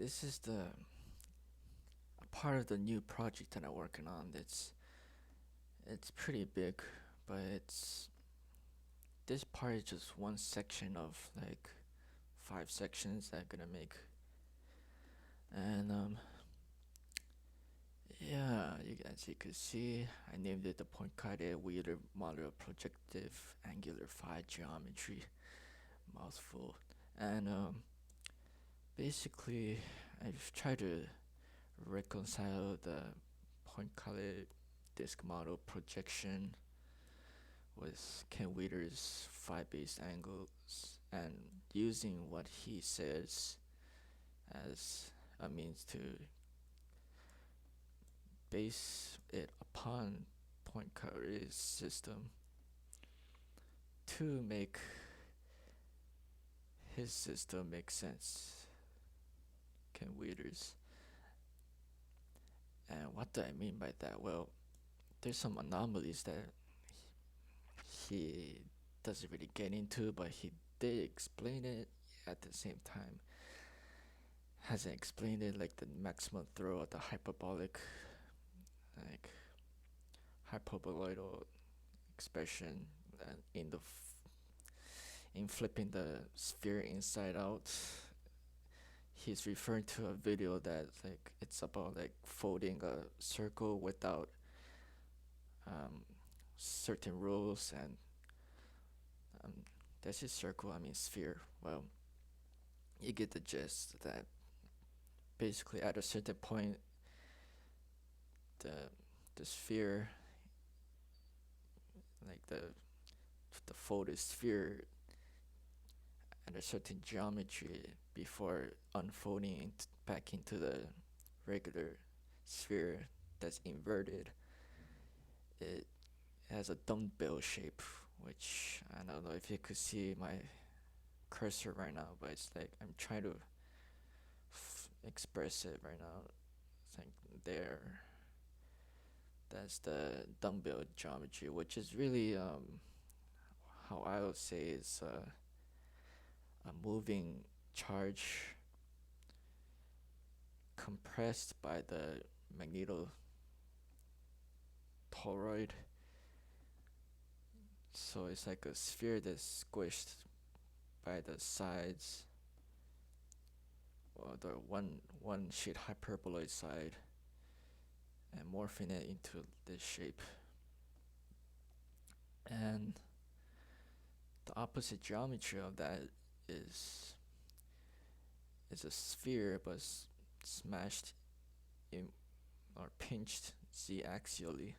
this is the a part of the new project that I'm working on. It's pretty big, but it's this part is just one section of like 5 sections that I'm gonna make. And yeah, you can see, I named it the Poincare Wheeler Model of Projective Angular Phi Geometry. Mouthful. And basically, I've tried to reconcile the Poincare disk model projection with Ken Wheeler's phi-based angles, and using what he says as a means to base it upon Poincare's system to make his system make sense. Ken Wheeler's. And what do I mean by that? Well, there's some anomalies that he doesn't really get into, but he did explain it at the same time. Hasn't explained it like the maximum throw of the like hyperboloidal expression in in flipping the sphere inside out. He's referring to a video that like it's about like folding a circle without um, certain rules, and um, that's his circle. I mean sphere. Well, you get the gist that basically at a certain point, the the sphere, like the folded sphere, at a certain geometry before unfolding back into the regular sphere that's inverted, it has a dumbbell shape, which I don't know if you could see my cursor right now, but it's like I'm trying to express it right now. It's like there. That's the dumbbell geometry, which is really how I would say is a moving charge compressed by the magnetotoroid. So it's like a sphere that's squished by the sides, or the one sheet hyperboloid side, and morphing it into this shape. And the opposite geometry of that is is a sphere but smashed in or pinched z-axially.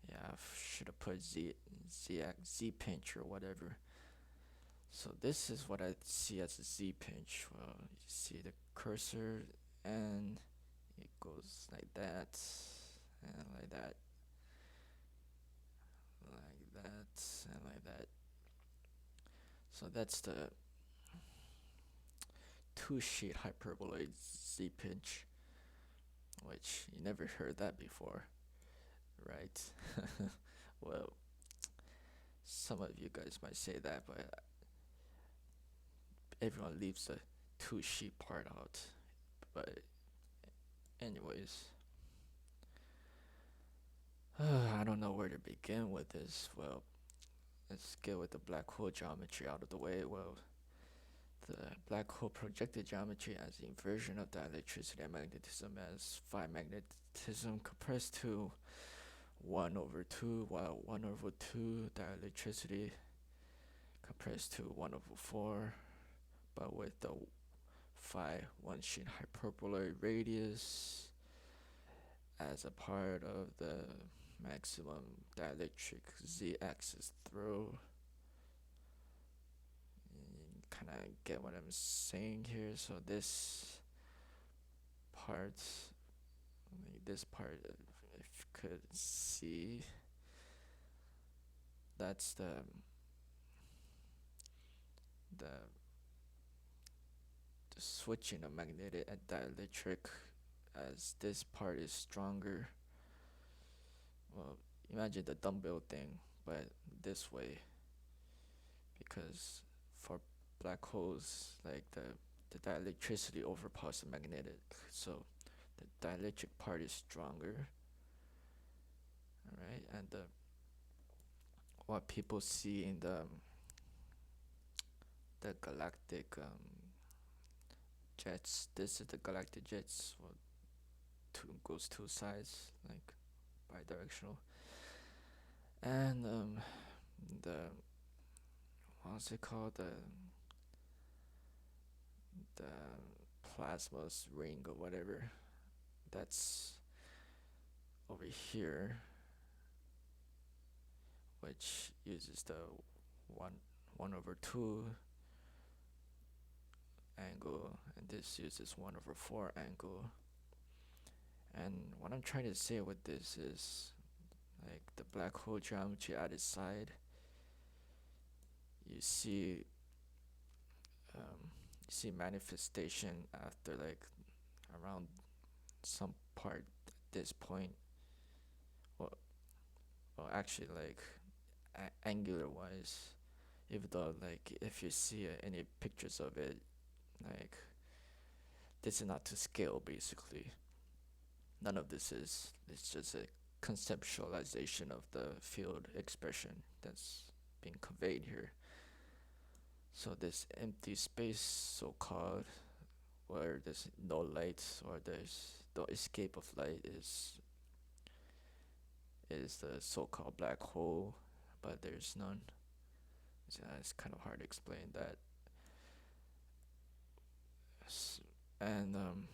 Yeah, I should have put z pinch or whatever. So this is what I see as a z pinch. Well, you see the cursor, and it goes like that, and like that, like that, and like that. So that's the two-sheet hyperboloid z pinch, which you never heard that before, right? Well, some of you guys might say that, but everyone leaves the two-sheet part out. But anyways, I don't know where to begin with this. Well, let's get with the black hole geometry out of the way. Well, the black hole projected geometry as the inversion of dielectricity and magnetism as phi magnetism compressed to 1 over 2, while 1 over 2 dielectricity compressed to 1 over 4, but with the phi one sheet hyperboloid radius as a part of the maximum dielectric z-axis throw. You kind of get what I'm saying here. So this part, if you could see, that's the switching of magnetic and dielectric, as this part is stronger. Well, imagine the dumbbell thing, but this way, because for black holes, like the dielectricity overpowers the magnetic, so the dielectric part is stronger. All right, and what people see in the galactic jets. This is the galactic jets. Well, goes two sides, like bidirectional, and the what's it called, the plasma's ring or whatever. That's over here, which uses the one 1/2 angle, and this uses 1/4 angle. And what I'm trying to say with this is, like, the black hole geometry at its side, you see manifestation after, like, around some part at this point. Well, actually, like, angular wise, even though, like, if you see any pictures of it, like, this is not to scale. Basically, none of this is. It's just a conceptualization of the field expression that's being conveyed here. So this empty space, so called, where there's no light or there's no escape of light, is the so-called black hole, but there's none. It's kind of hard to explain that. And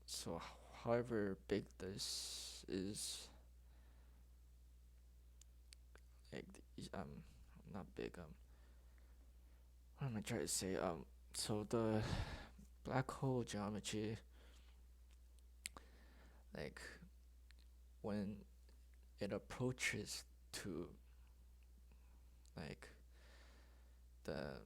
so however big this is, like, not big, what am I trying to say, so the black hole geometry, like, when it approaches to, like, the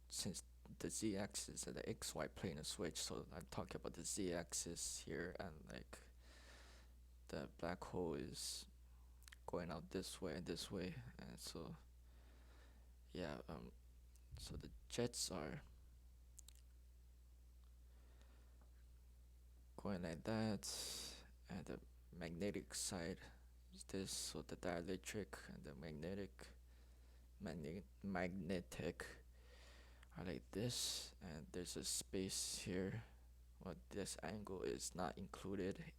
since the z-axis and the xy plane is switched, so I'm talking about the z-axis here, and, like, the black hole is going out this way and this way, and so yeah, so the jets are going like that, and the magnetic side is this, so the dielectric and the magnetic are like this, and there's a space here. Well, this angle is not included,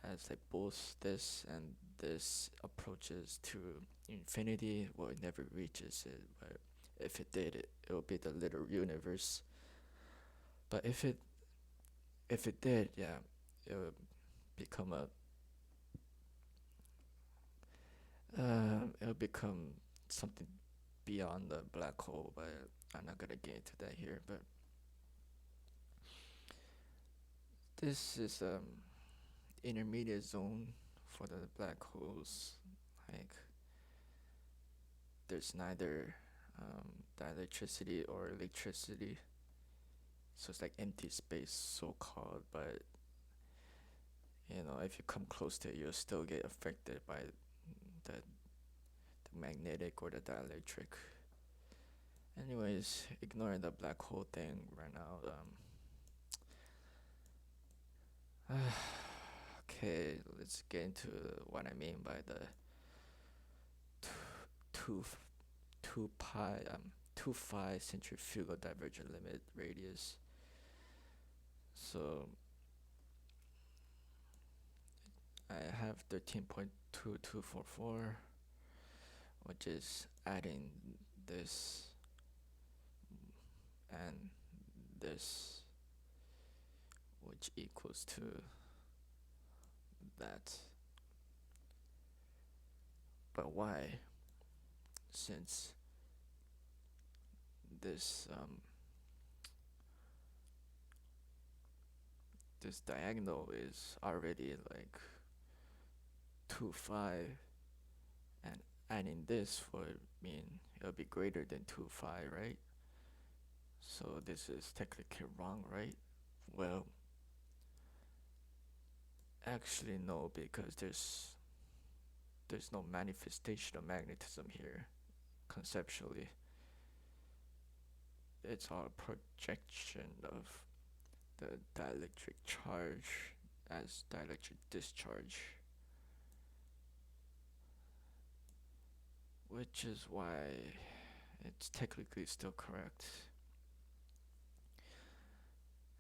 as, like, both this and this approaches to infinity. Well, it never reaches it, but if it did, it would be the little universe. But if it did, yeah, it would become it would become something beyond the black hole. But I'm not gonna get into that here. But this is intermediate zone for the black holes. Like, there's neither dielectricity or electricity, so it's like empty space, so called. But if you come close to it, you'll still get affected by the magnetic or the dielectric. Anyways, ignoring the black hole thing right now. Okay, let's get into what I mean by the two phi centrifugal divergent limit radius. So I have 13.2244, which is adding this and this, which equals to that. But why? Since this this diagonal is already like 2 phi, and adding this would mean it'll be greater than 2 phi, right? So this is technically wrong, right? Well, actually no, because there's no manifestation of magnetism here conceptually. It's all a projection of the dielectric charge as dielectric discharge, which is why it's technically still correct.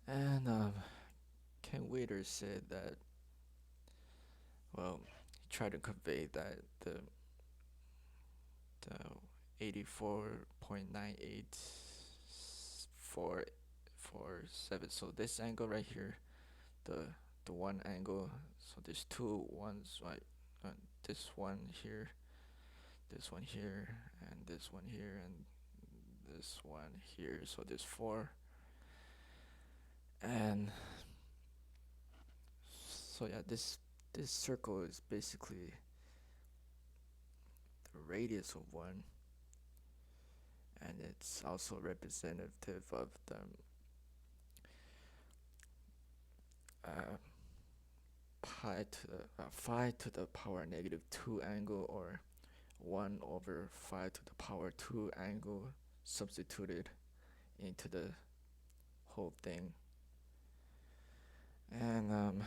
And Ken Waiter said that, well, he tried to convey that the 84.9847. So this angle right here, the one angle. So there's two ones, right? This one here, this one here, and this one here, and this one here. So there's four. And so yeah, this circle is basically the radius of one, and it's also representative of the phi to the power negative 2 angle, or 1 over phi to the power 2 angle substituted into the whole thing. And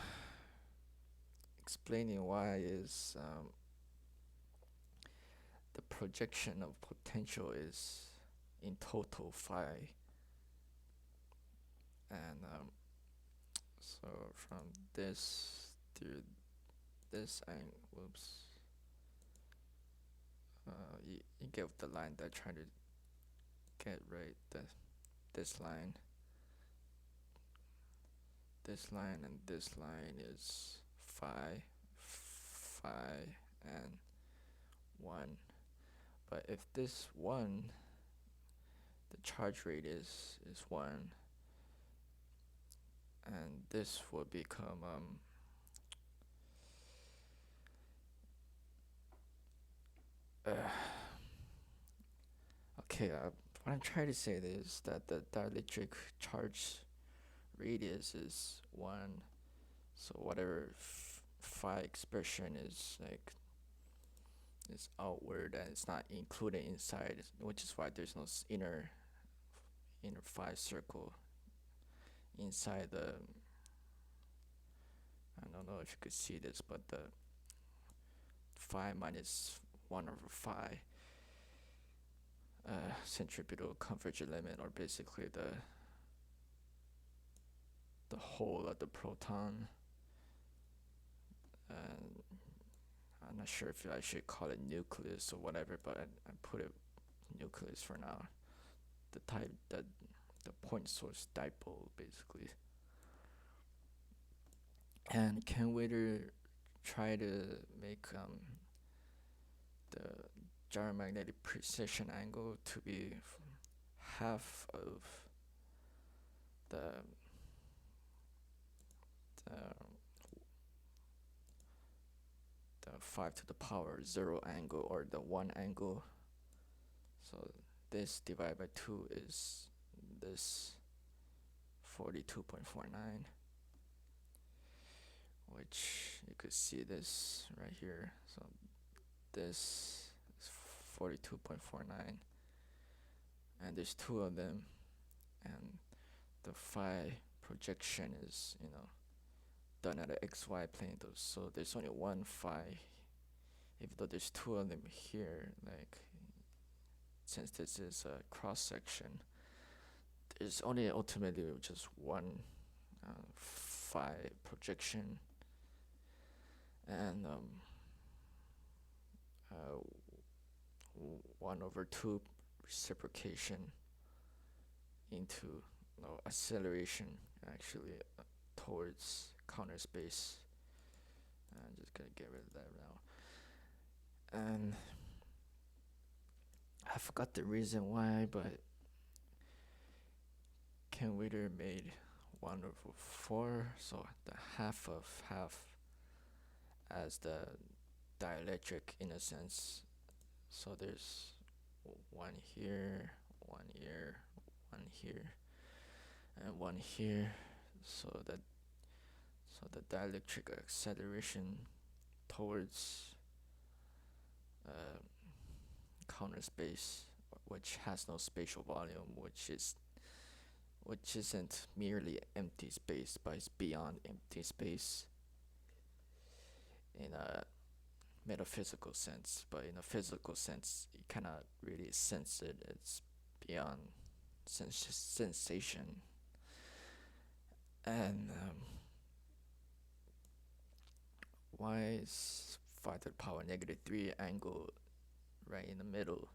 explaining why is the projection of potential is in total phi. And so from this through this angle, you get the line that I trying to get right. This line, and this line is phi, and 1. But if this 1, the charge radius is 1, and this will become okay, what I'm trying to say is that the dielectric charge radius is 1, so whatever phi expression is like is outward and it's not included inside, which is why there's no inner phi circle inside the, I don't know if you could see this, but the phi minus 1 over phi centripetal convergent limit, or basically the whole of the proton. I'm not sure if I should call it nucleus or whatever, but I put it nucleus for now. The point source dipole, basically. And Ken Waiter tried to make the gyromagnetic precession angle to be half of the 5 to the power 0 angle, or the 1 angle. So this divided by 2 is this 42.49, which you could see this right here. So this is 42.49, and there's 2 of them, and the phi projection is, done at the XY plane. So there's only 1 phi, even though there's 2 of them here. Like, since this is a cross section, there's only ultimately just 1 phi projection, and 1 over 2 reciprocation into acceleration, actually, towards counter space. I'm just gonna get rid of that now. And I forgot the reason why, but Ken Waiter made 1 over 4, so the half of half as the dielectric in a sense. So there's 1 here, 1 here, 1 here, and 1 here. So the dielectric acceleration towards uh, counter space, which has no spatial volume, which isn't merely empty space, but it's beyond empty space in a metaphysical sense. But in a physical sense, you cannot really sense it. It's beyond sensation. And why is 5 to the power negative 3 angle right in the middle?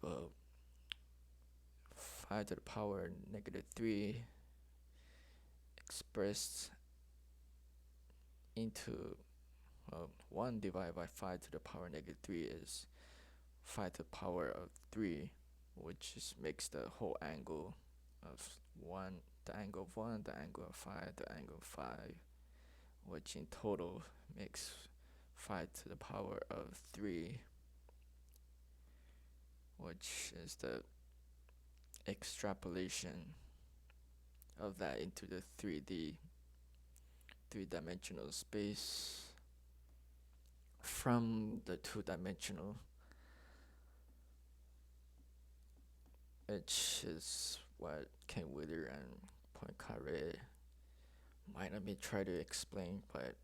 Well, 5 to the power negative 3 expressed into 1 divided by 5 to the power negative 3 is 5 to the power of 3, which just makes the whole angle of 1, the angle of 1, the angle of 5, the angle of 5, which in total makes 5 to the power of 3, which is the extrapolation of that into the 3D, three-dimensional space from the two-dimensional, which is what Ken Wither and Poincare might let me try to explain, but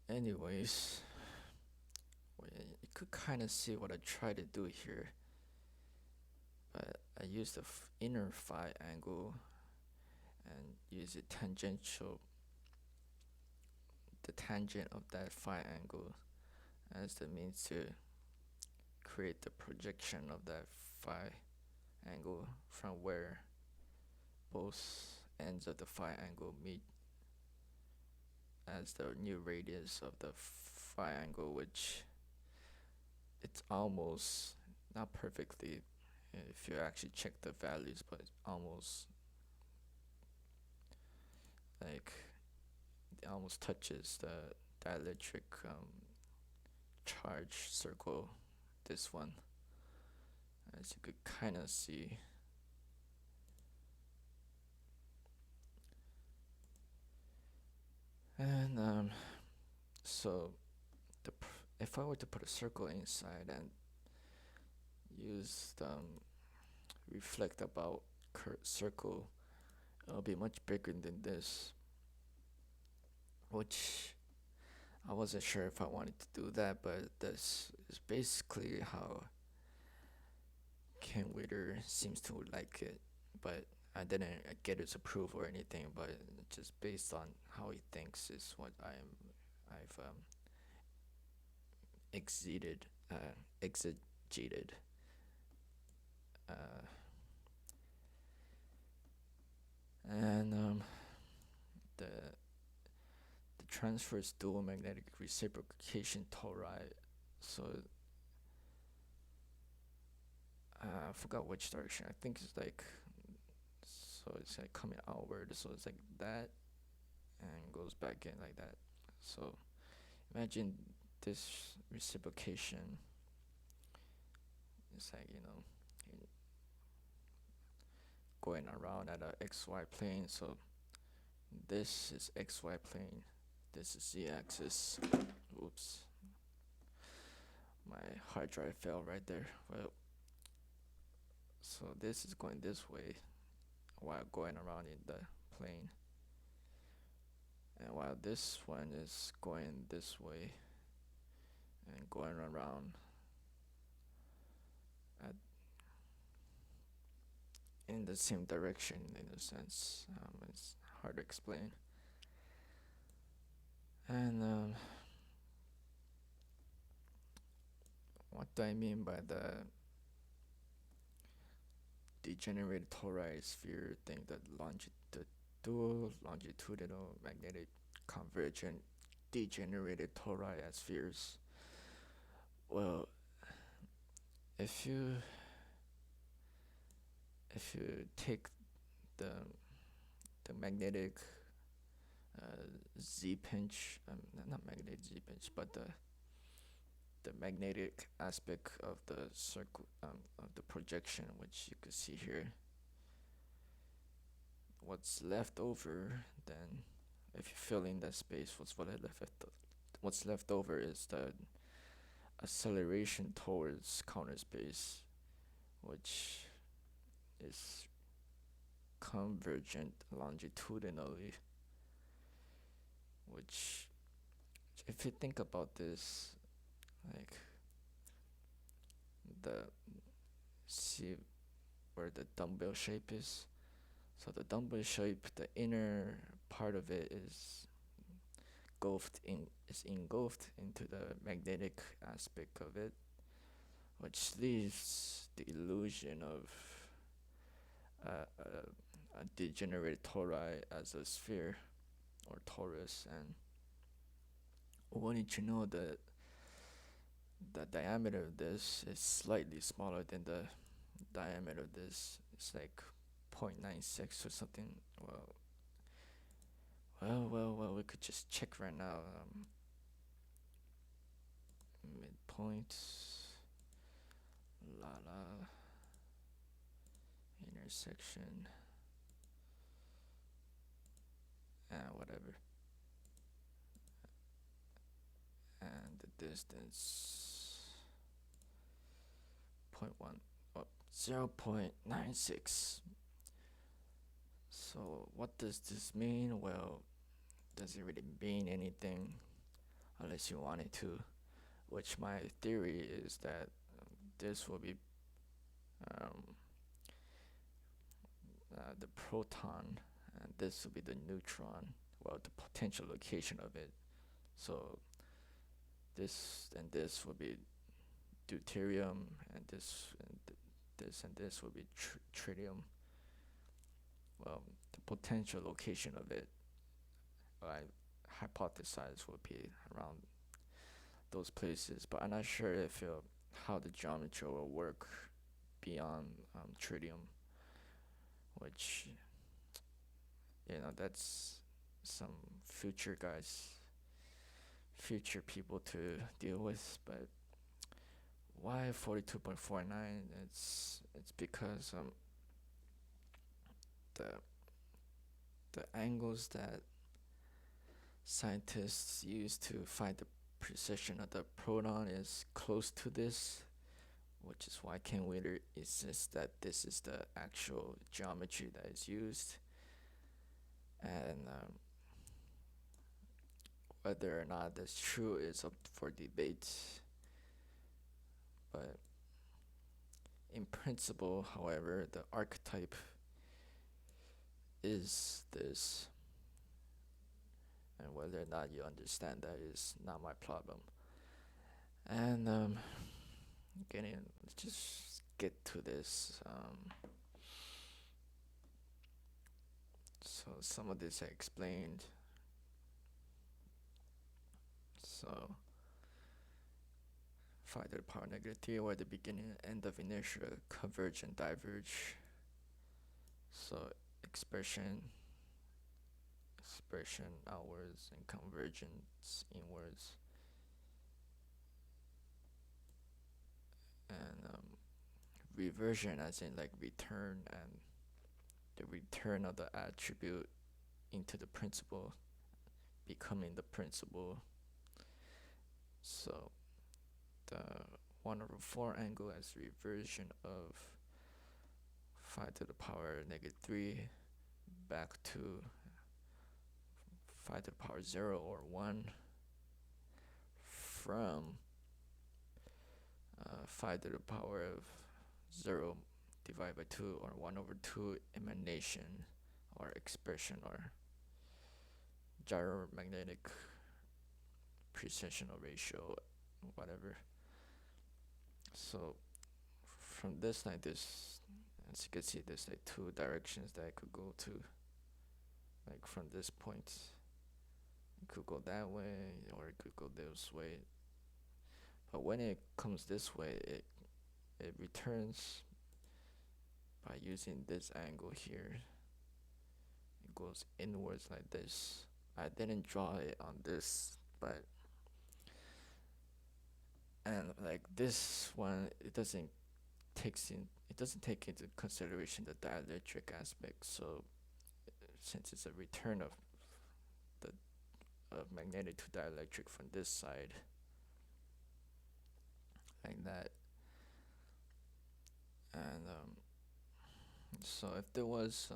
anyways, you could kind of see what I try to do here. But I use the inner phi angle and use a tangential, the tangent of that phi angle as the means to create the projection of that phi angle from where both ends of the phi angle meet as the new radius of the phi angle, which it's almost not perfectly if you actually check the values, but it's almost like it almost touches the dielectric charge circle, this one, as you could kind of see. And so if I were to put a circle inside and use the reflect about circle, it'll be much bigger than this, which I wasn't sure if I wanted to do that, but this is basically how Ken Witter seems to like it. But I didn't get his approval or anything, but just based on how he thinks is what I've exegeted. Uh, and the transverse dual magnetic reciprocation tori. So I forgot which direction. I think it's like, so it's like coming outward. So it's like that and goes back in like that. So imagine this reciprocation. It's like, going around at a XY plane. So this is XY plane. This is Z axis. Oops. My hard drive fell right there. Well, so this is going this way while going around in the plane. And while this one is going this way and going around in the same direction in a sense. It's hard to explain. And what do I mean by the degenerated tori sphere thing, the dual longitudinal magnetic convergent degenerated tori spheres? Well, if you take the magnetic z pinch, not magnetic z pinch, but the magnetic aspect of the circle of the projection, which you can see here, what's left over, then if you fill in that space, what's left over is the acceleration towards counter space, which is convergent longitudinally, which, if you think about this, like the see where the dumbbell shape is. So the dumbbell shape, the inner part of it is engulfed into the magnetic aspect of it, which leaves the illusion of a degenerate tori as a sphere or torus. And wanted you know that the diameter of this is slightly smaller than the diameter of this. It's like 0.96 or something. Well, we could just check right now. Midpoint, la, intersection, whatever. And the distance, 0.96. So what does this mean? Well, does it really mean anything unless you want it to? Which my theory is that this will be um, the proton, and this will be the neutron. Well, the potential location of it. So this and this will be deuterium, and this and this will be tritium. Well, the potential location of it, I hypothesize, will be around those places, but I'm not sure if how the geometry will work beyond tritium, which that's some future people to deal with. But why 42.49? It's because the angles that scientists use to find the precision of the proton is close to this, which is why Ken Wheeler insists that this is the actual geometry that is used. And whether or not that's true is up for debate. But in principle, however, the archetype is this. And whether or not you understand that is not my problem. And let's just get to this. So some of this I explained. So 5 to the power -3, where the beginning and end of inertia converge and diverge. So expression outwards and convergence inwards. And reversion as in like return, and the return of the attribute into the principle, becoming the principle. So the 1/4 angle as reversion of 5 to the power -3 back to 5 to the power 0 or 1 from 5 to the power of 0 divided by 2 or 1/2 emanation or expression or gyromagnetic precessional ratio, whatever. So from this, like this, as you can see, there's like 2 directions that I could go to. Like from this point, it could go that way or it could go this way. But when it comes this way, it returns by using this angle here. It goes inwards like this. I didn't draw it on this, but and like this one, it doesn't take into consideration the dielectric aspect. So since it's a return the of magnetic to dielectric from this side, like that. And so if there was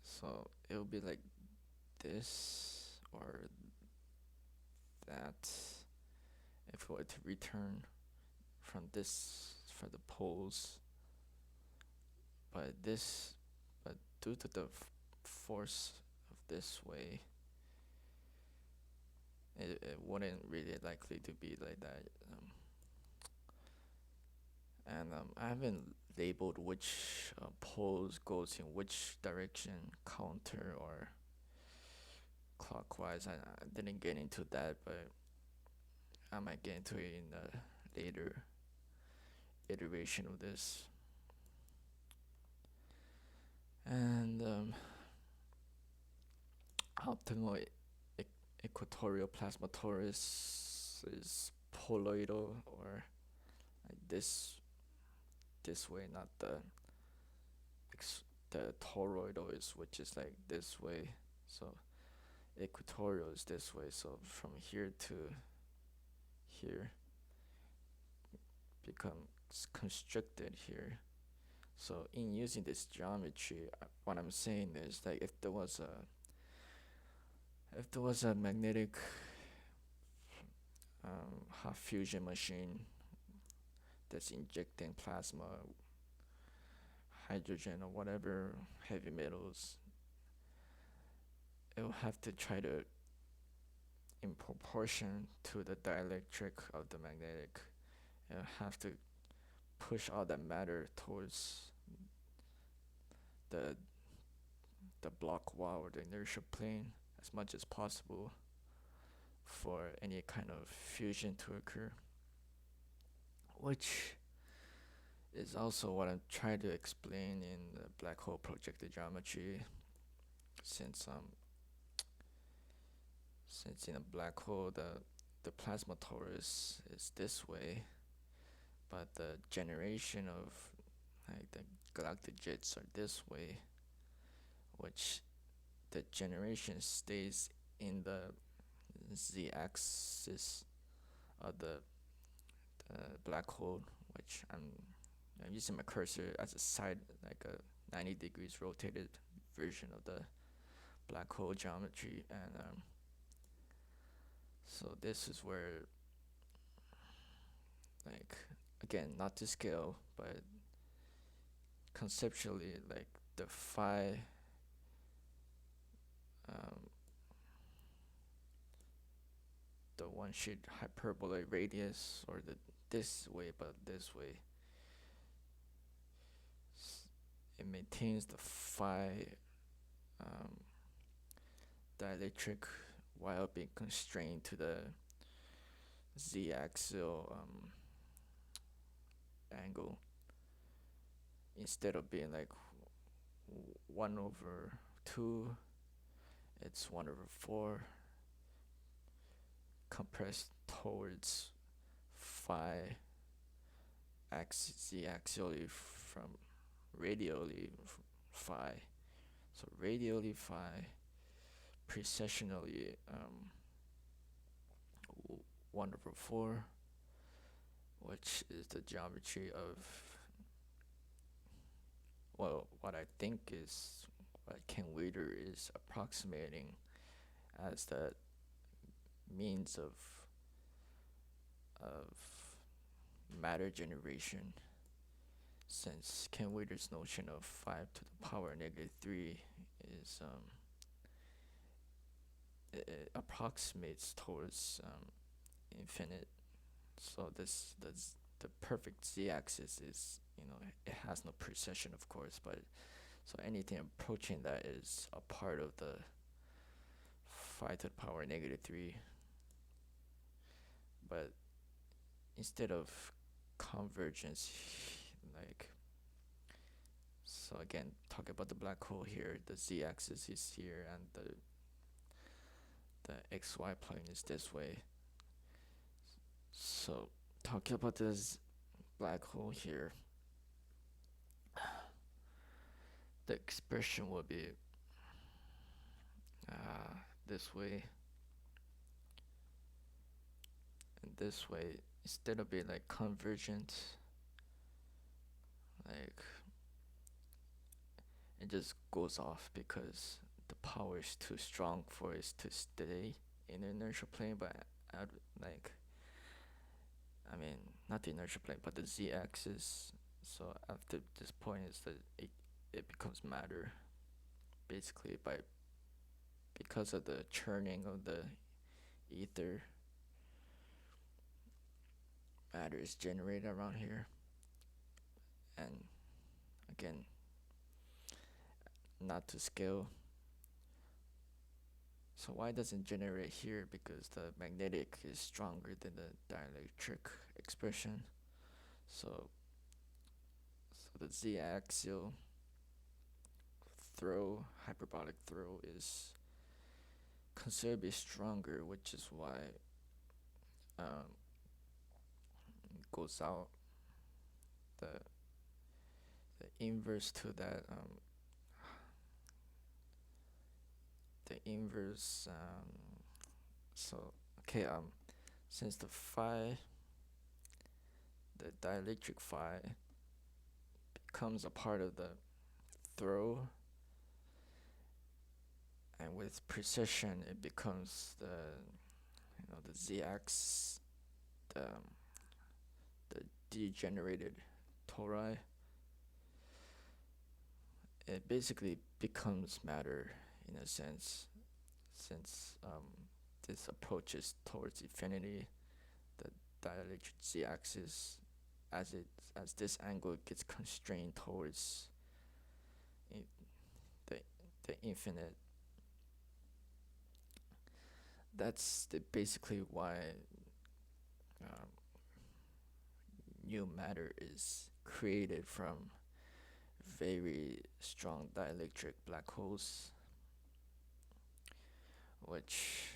so it would be like this or that if it were to return from this for the poles, but this but due to the force of this way, it wouldn't really likely to be like that. And I haven't labeled which poles goes in which direction, counter or clockwise. I didn't get into that, but I might get into it in a later iteration of this. And optimal equatorial plasma torus is poloidal, or like this way, not the toroidal is, which is like this way. So equatorial is this way. So from here to here becomes constricted here. So in using this geometry, what I'm saying is that if there was a magnetic hot fusion machine that's injecting plasma, hydrogen or whatever heavy metals, it will have to try to, in proportion to the dielectric of the magnetic, it will have to push all that matter towards the block wall or the inertial plane as much as possible for any kind of fusion to occur, which is also what I'm trying to explain in the black hole projective geometry. Since in a black hole the plasma torus is this way, but the generation of like the galactic jets are this way, which the generation stays in the z-axis of the black hole, which I'm using my cursor as a side, like a 90 degrees rotated version of the black hole geometry. And so this is where, like, again, not to scale, but conceptually, like the phi the one sheet hyperbola radius, or this way but this way, it maintains the phi dielectric while being constrained to the z-axial angle, instead of being like 1/2, it's 1/4 compressed towards phi z-axially from radially phi. So radially phi, precessionally 1/4, which is the geometry of, well, what I think is what Ken Weider is approximating as the means of matter generation, since Ken Weider's notion of 5 to the power -3 is it approximates towards infinite. So the perfect z-axis is, it has no precession, of course, but so anything approaching that is a part of the 5 to the power -3. But instead of convergence, like, so again, talking about the black hole here, the z-axis is here and the xy plane is this way. So talking about this black hole here, the expression will be uh, this way and this way, instead of being like convergent, like it just goes off because the power is too strong for it to stay in the inertial plane. But I'd, like, I mean, not the inertial plane, but the z-axis. So after this point is that it becomes matter, basically by because of the churning of the ether. Matter is generated around here, and again, not to scale. So why doesn't generate here? Because the magnetic is stronger than the dielectric expression. So the z-axial throw, hyperbolic throw, is considerably stronger, which is why it goes out. The inverse to that, the inverse. So okay, since the phi, the dielectric phi becomes a part of the throw, and with precision it becomes the z-axis, the degenerated tori. It basically becomes matter in a sense, since this approaches towards infinity. The dielectric z-axis, as this angle gets constrained towards the infinite. That's basically why new matter is created from very strong dielectric black holes, which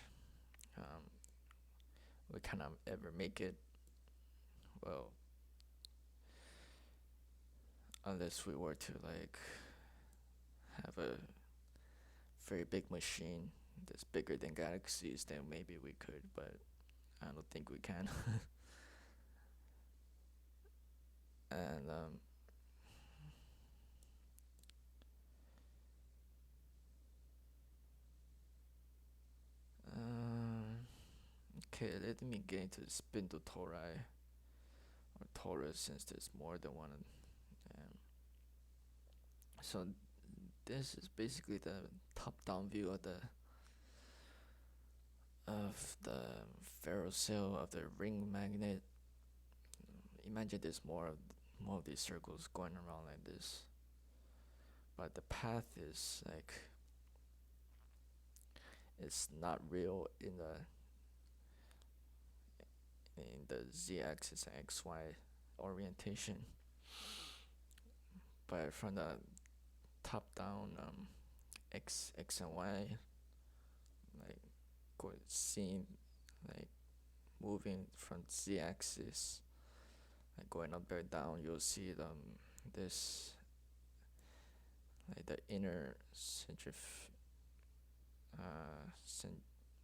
we cannot ever make it, well, unless we were to like have a very big machine that's bigger than galaxies. Then maybe we could, but I don't think we can. And okay, let me get into the spindle tori, or torus, since there's more than one. And so this is basically the top-down view of the ferrocell of the ring magnet. Imagine there's more of these circles going around like this, but the path is like, it's not real in the z-axis and xy orientation, but from the top down, x and y, like seeing, like moving from z-axis, like going up or down, you'll see this, like the inner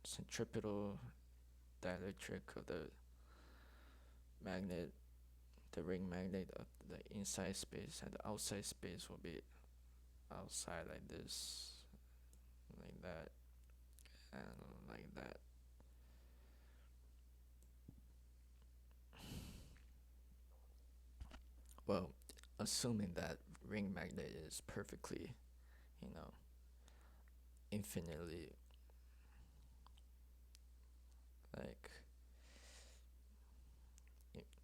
centripetal dielectric of the magnet, the ring magnet of the inside space, and the outside space will be outside like this, like that, and like that. Well, assuming that ring magnet is perfectly, infinitely, like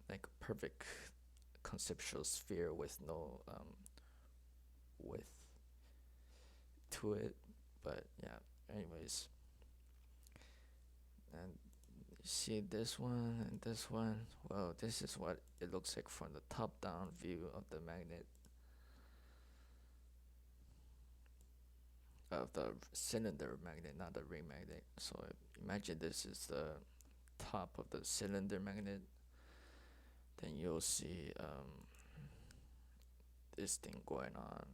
like a perfect conceptual sphere with no width to it. But yeah, anyways, and you see this one and this one. Well, this is what it looks like from the top down view of the magnet, of the cylinder magnet, not the ring magnet. So imagine this is the top of the cylinder magnet. Then you'll see this thing going on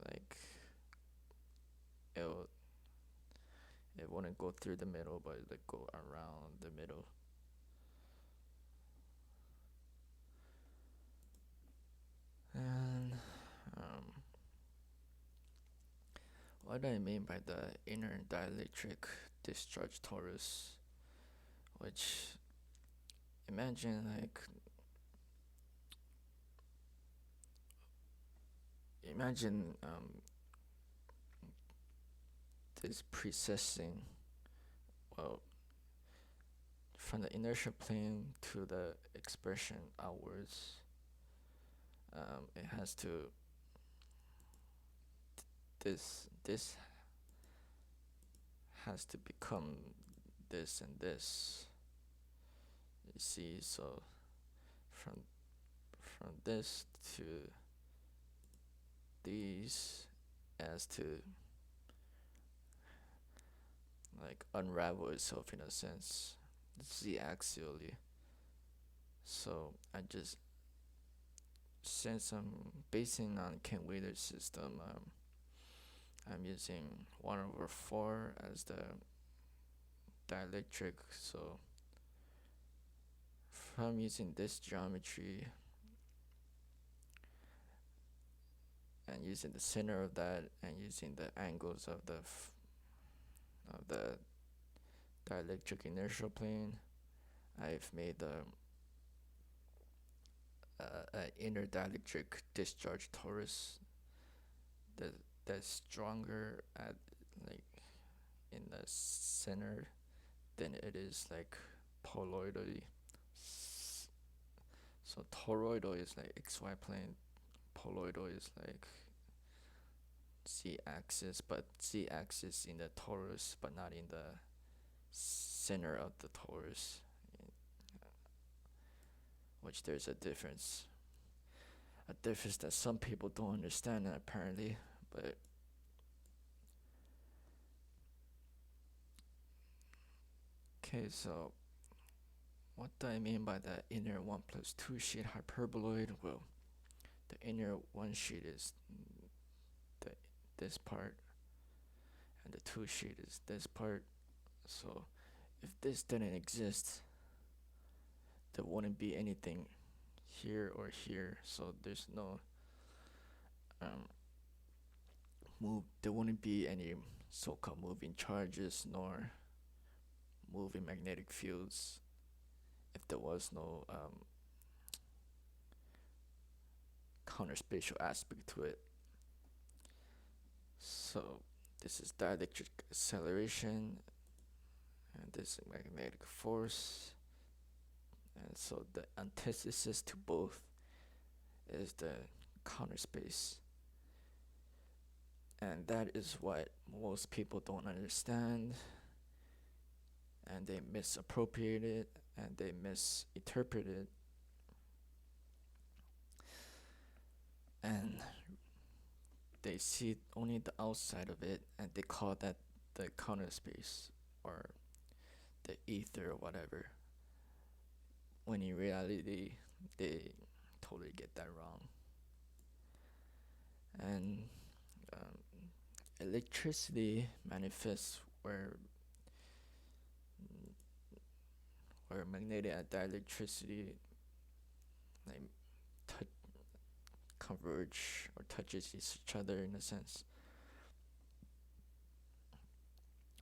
like it'll it wouldn't go through the middle, but it go around the middle. And um, what do I mean by the inner dielectric discharge torus? Which imagine like imagine this precessing, well, from the inertial plane to the expression outwards. It has to this has to become this and this. You see, so from this to these as to like unravel itself in a sense, z-axially. So I just, since I'm basing on Ken Wheeler's system, I'm using 1/4 as the dielectric. So from using this geometry and using the center of that and using the angles of the dielectric inertial plane, I've made a inner dielectric discharge torus that that's stronger at like in the center than it is like poloidally. So toroidal is like xy plane, poloidal is like z-axis, but z-axis in the torus, but not in the center of the torus, which there's a difference that some people don't understand apparently. But okay, so what do I mean by the inner 1+2 sheet hyperboloid? Well, the inner 1 sheet is this part, and the 2 sheet is this part. So if this didn't exist, there wouldn't be anything here or here. So there's no there wouldn't be any so-called moving charges nor moving magnetic fields if there was no counterspatial aspect to it. So this is dielectric acceleration, and this is magnetic force, and so the antithesis to both is the counter space. And that is what most people don't understand, and they misappropriate it and they misinterpret it. And they see only the outside of it and they call that the counter space or the ether or whatever, when in reality they totally get that wrong. And electricity manifests where magnetic and dielectricity like converge or touches each other in a sense.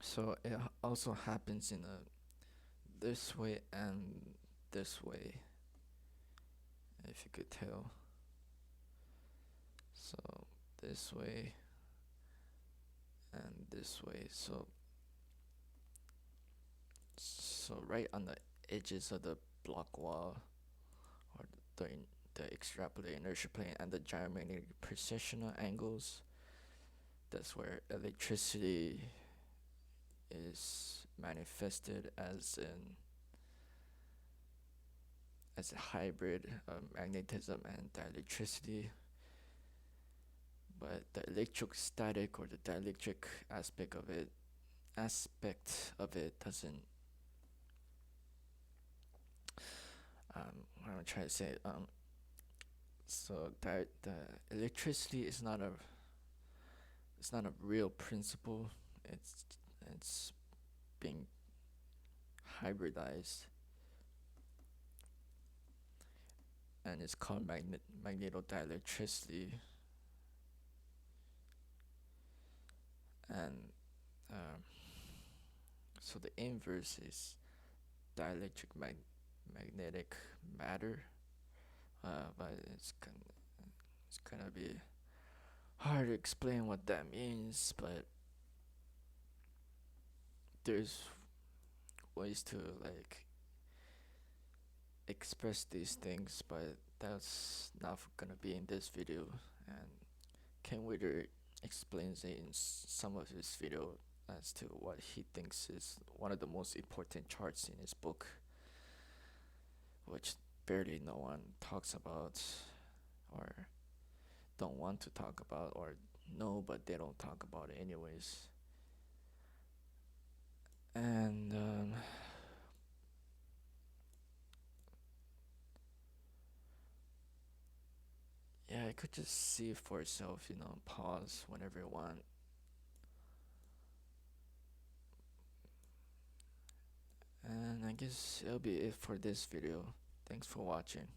So it also happens in this way and this way, if you could tell. So this way and this way. So right on the edges of the block wall, or the extrapolated inertial plane and the gyromagnetic precessional angles, that's where electricity is manifested as a hybrid of magnetism and dielectricity. But the electrostatic or the dielectric aspect of it doesn't what I'm trying to say, so that the electricity is not it's not a real principle. It's being hybridized, and it's called magnetodielectricity. And um, so the inverse is dielectric magnetic matter. But it's gonna be hard to explain what that means. But there's ways to like express these things, but that's not gonna be in this video. And Ken Witter explains it in some of his video as to what he thinks is one of the most important charts in his book, which barely no one talks about or don't want to talk about or know, but they don't talk about it anyways. And yeah, I could just see it for yourself, pause whenever you want. And I guess it'll be it for this video. Thanks for watching.